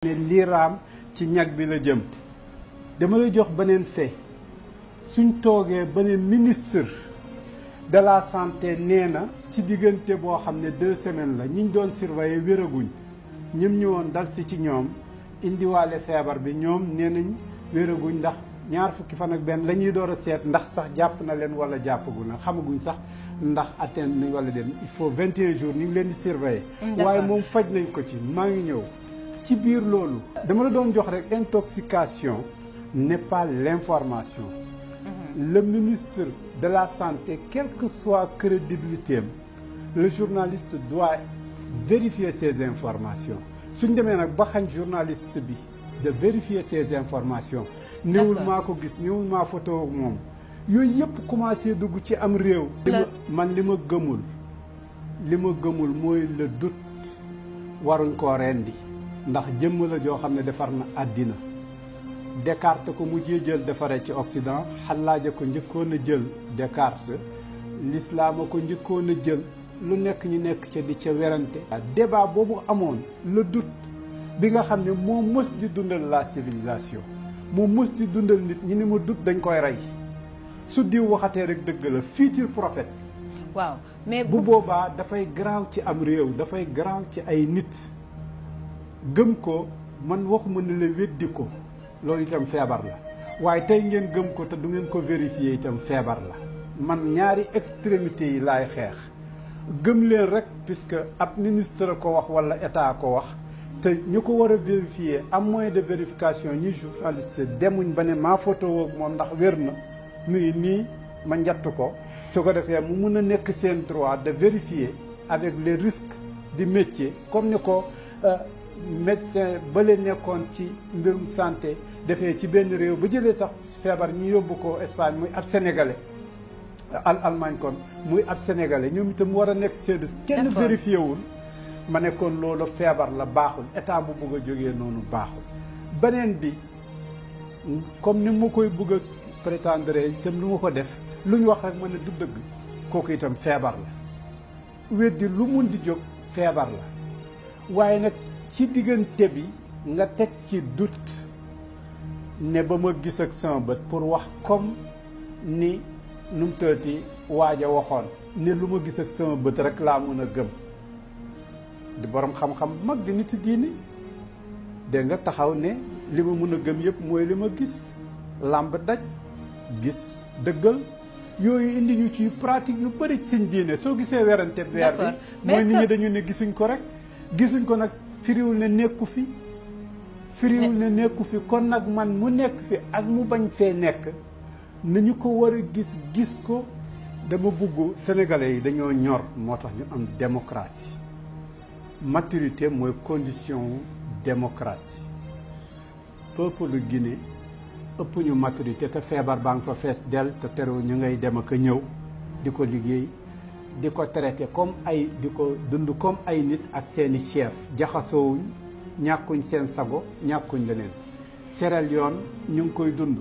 ne liiraam ci ñag bi la jëm dama lay jox beneen fait suñ toogee beneen ministre de la santé nee na ci diggante boo xam ne 2 semaines la ñiñ doon surveiller wéraguñ ñim ñëwoon dal si ci ñoom indiwaale feebar bi ñoom nee nañ wéraguñ ndax ñaar fukki fan ak benn la ñuy door a seet ndax sax jàpp na leen wala jàppagu na xamaguñ sax ndax atteindre nañ wala den il faut 21 jours ñu ngi leen di surveiller waaye moom faj nañ ko ci maa ngi ñëw ci biir loolu dama la doon jox rek intoxication n'est pas l'information. Le ministre de la santé, quelle que soit crédibilité, le journaliste doit vérifier ces informations. suñ demee nag ba xañ journaliste bi de vérifier ces informations néewul maa ko gis néewul maa photo moom yooyu yëpp commencé dugg ci am réew li ma gëmul mooy le doute waruñ koo rendi ndax jëmm la joo xam ne defar na àddina Descartes ko mujjee jël defaree ci Occident Xallaaja ko njëkkoon a jël Descartes l'islam ko njëkkoon a jël lu nekk ñu nekk ca di ca werante débat boobu amoon le doute bi nga xam ne moo mës di dundal la civilisation moo mës di dundal nit ñi ne ma doute dañ koy rey su diw waxatee rek dëgg la futur prophète waaw mais bu boobaa dafay garaaw ci am réew dafay garaaw ci ay nit gëm ko man waxuma ne la weddi ko loolu itam feebar la waaye tey ngeen gëm ko te du ngeen ko vérifier itam feebar la man ñaari extrémité yi laay xeex gëm leen rek puisque ab ministre ko wax wala état ko wax te ñu ko war a vérifier am moyen de vérification ñi journaliste demuñ ba ne maa photo woog moom ndax wér na mu ngi nii ma njatt ko su ko defee mu mun a nekk seen droit de vérifier avec les risques du métier comme ni ko médecin ba leen nekkoon ci mbirum santé defee ci benn réew ba jëlee sax feebar ñu yóbbu ko Espagne muy ab sénégalais Allemagne kon muy ab sénégalais ñoom itam war a nekk service kenn vérifié wul ma nekkoon loolu feebar la baaxul état bu bëgg a jógee noonu baaxul beneen bi comme ni ma koy bëgg a prétendre itam lu ma ko def lu ñu wax rek ma ne du dëgg kooku itam feebar la weddi lu mun di jóg feebar la waaye nag ci diggante bi nga teg ci doute ne ba ma gis ak sama bët pour wax comme ni nu mu tëddee waaj a waxoon ne lu ma gis ak sama bët rek laa mën a gëm di borom xam-xam mag di nit diini dégg nga taxaw ne li ma mën a gëm yëpp mooy li ma gis làmb daj gis dëggal yooyu indi ñu ci pratique yu bëri ci suñ diine soo gisee werante weer bi mooy nit ñi dañu ne gisuñ ko rek gisuñ ko nag firiwul ne nekku fi kon nag man mu nekk fi ak mu bañ fee nekk nañu ko war a gis ko dama bëgg sénégalais yi dañoo ñor moo tax ñu am démocratie maturité mooy condition démocratie peuple Guinée ëpp ñu maturité te feebar baa nga fa fees del te terewul ñu ngay dem ak a ñëw di ko liggéey di ko traité comme ay di ko dund comme ay nit ak seeni chef jaxasoowuñ ñàkkuñ seen sago ñàkkuñ leneen Sierra Leone ñu ngi koy dund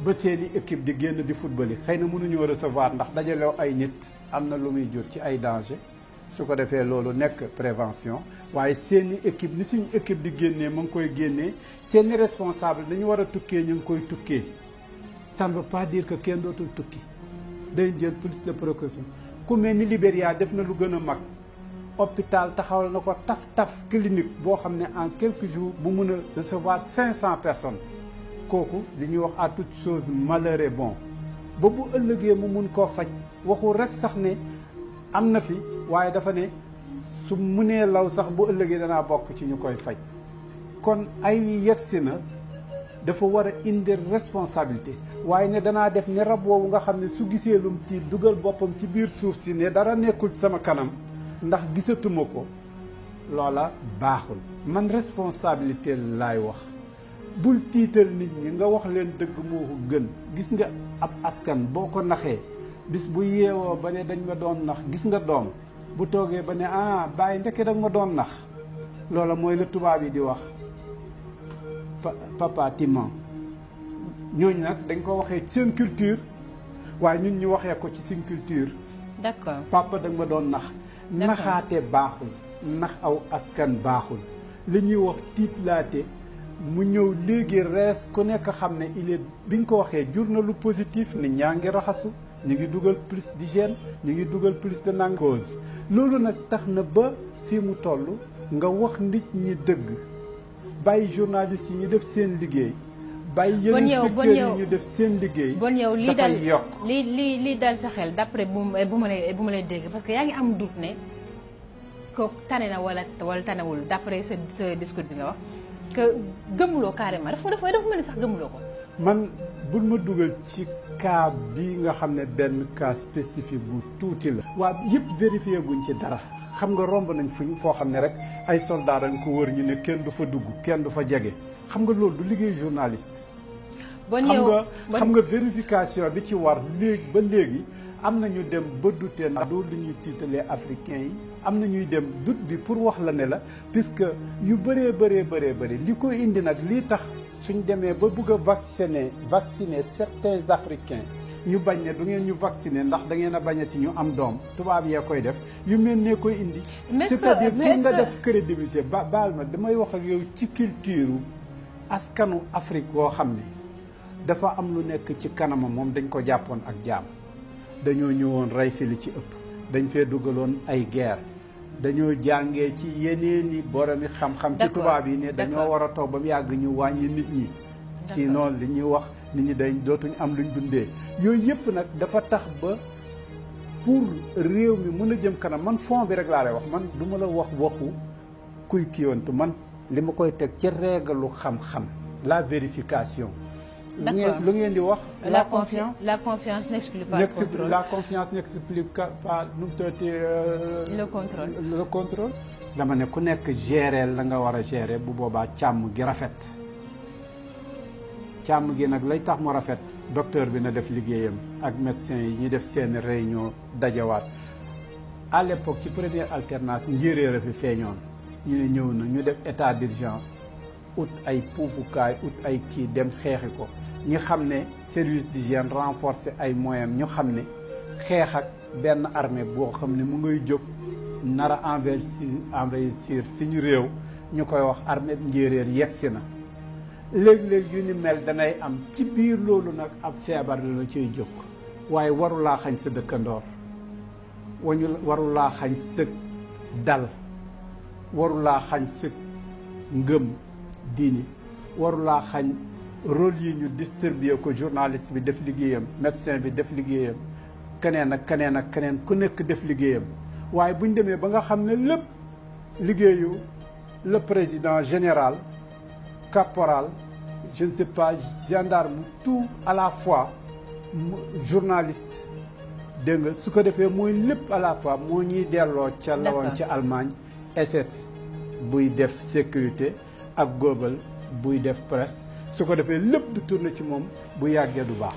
ba seeni équipe di génn di football yi xëy na mënuñoo recevoir ndax dajaloo ay nit am na lu muy jur ci ay danger su ko defee loolu nekk prévention waaye seeni équipe ni suñu équipe di génnee mu ngi koy génnee seeni responsable dañu war a tukkee ñu ngi koy tukkee ça ne veut pas dire que kenn dootul tukki day jël plus de précaution ku mel ni Libéria def na lu gën a mag hôpital taxawal na ko taf clinique boo xam ne en quelques jours bu mun a recevoir 500 personnes kooku li ñuy wax à toute chose malheur est bon ba bu ëllëgee mu mun koo faj waxul rek sax ne am na fi waaye dafa ne su munee law sax bu ëllëgee danaa bokk ci ñu koy faj kon ay yegsi na dafa war a indi responsabilité waaye ne danaa def ne rab woowu nga xam ne su gisee lum tiit dugal boppam ci biir suuf si ne dara nekkul ci sama kanam ndax gisatuma ko loola baaxul man responsabilité laay wax bul tiital nit ñi nga wax leen dëgg moo ko gën gis nga ab askan boo ko naxee bis bu yeewoo ba ne dañ ma doon nax gis nga doom bu toogee ba ne bàyyi ndeke dag ma doon nax loola mooy la tubaab yi di wax papa timan ñooñu nag dañ ko waxee ci seen culture waaye ñun ñu waxee ko ci seen culture d'accord papa dag ma doon nax naxaate baaxul nax aw askan baaxul li ñuy wax tiitlaate mu ñëw léegi rees ku nekk xam ne il est bi ñu ko waxee jur na lu positif nit ñaa ngi raxasu ñu ngi dugal plus d'hygiène ñu ngi dugal plus de cause loolu nag tax na ba fii mu toll nga wax nit ñi dëgg bàyyi journalistes yi ñu def seen liggéey bàyyi yeneen secteurs yi ñu def seen liggéey bon yow lii dal dafay yokk lii dal sa xel d'après bu ma lay dégg parce que yaa ngi am doute ne ko tane na wala tanewul d'après sa discours bi nga wax que gëmuloo carrément dafa mel ni sax gëmuloo ko. man bul ma dugal ci cas bi nga xam ne benn cas spécifique bu tuuti la. waa yëpp vérifié guñ ci dara xam nga romb nañ foo xam ne rek ay soldats dañ ko wër ñu ne kenn du fa dugg kenn du fa jege xam nga loolu du liggéey journaliste. xam nga vérification bi ci war léegi am na ñu dem ba dute ndax du li ñuy tiitalee africains yi am na ñuy dem doute bi pour wax la ne la puisque yu bëree bëri li ko indi nag lii tax suñ demee ba bëgg a vacciner certains africains ñu bañ ne du ngeen ñu vacciner ndax da ngeen a bañati ñu am doom tubaab yee koy def yu mel ne koy indi c'est-à-dire pour nga def crédibilité baal ma damay wax ak yow ci culture askanu Afrique woo xam ne dafa am lu nekk ci kanamam moom dañ ko jàppoon ak jaam dañoo ñëwoon rey fi li ci ëpp dañ fee dugaloon ay guerre dañoo jàngee ci yeneeni boromi xam-xam ci tubaab yi ne dañoo war a toog ba mu yàgg ñu wàññi nit ñi sinon li ñuy wax nit ñi dañ dootuñ am luñ dundee yooyu yëpp nag dafa tax ba pour réew mi mën a jëm kanam man fond bi rek laa lay wax man du ma la wax waxu kuy kiiwantu man li ma koy teg ci règle xam-xam la vérification lu ngeen di wax la confiance n'exclut pas le contrôle. La confiance n'explique pas nu mu tëddee le contrôle dama ne ku nekk gérer la nga war a gérer bu boobaa càmm gi rafet càmm gi nag lay tax mu rafet docteur bi na def liggéeyam ak médecin yi ñu def seen réunion dajawaat à l'époque ci première alternance njéeréer a fi feeñoon ñu ne ñëw na ñu def état d'urgence ut ay puufukaay ut ay kii dem xeexi ko ñi xam ne service d'hygiène renforcer ay moyens ñu xam ne xeex ak benn armée boo xam ne mu ngay jóg nar a envahir suñu réew ñu koy wax armée njéeréer yegsi na léeg-léeg yu ni mel danay am ci biir loolu nag ab feebar la ciy jóg waaye warulaa xañ sa dëkkandoor warulaa xañ sa dal warulaa xañ sa ngëm diini warulaa xañ rôle yi ñu distribuer ko journaliste bi def liggéeyam médecin bi def liggéeyam keneen ak keneen ku nekk def liggéeyam waaye bu ñu demee ba nga xam ne lépp liggéeyu le président général caporal je ne sais pas gendarme tout à la fois journaliste dégg nga su ko defee mooy lépp à la fois moo ñuy delloo ca lawoon ci Allemagne SS buy def sécurité ak Goebbels buy def presse su ko defee lépp du tourner ci moom bu yàggee du baax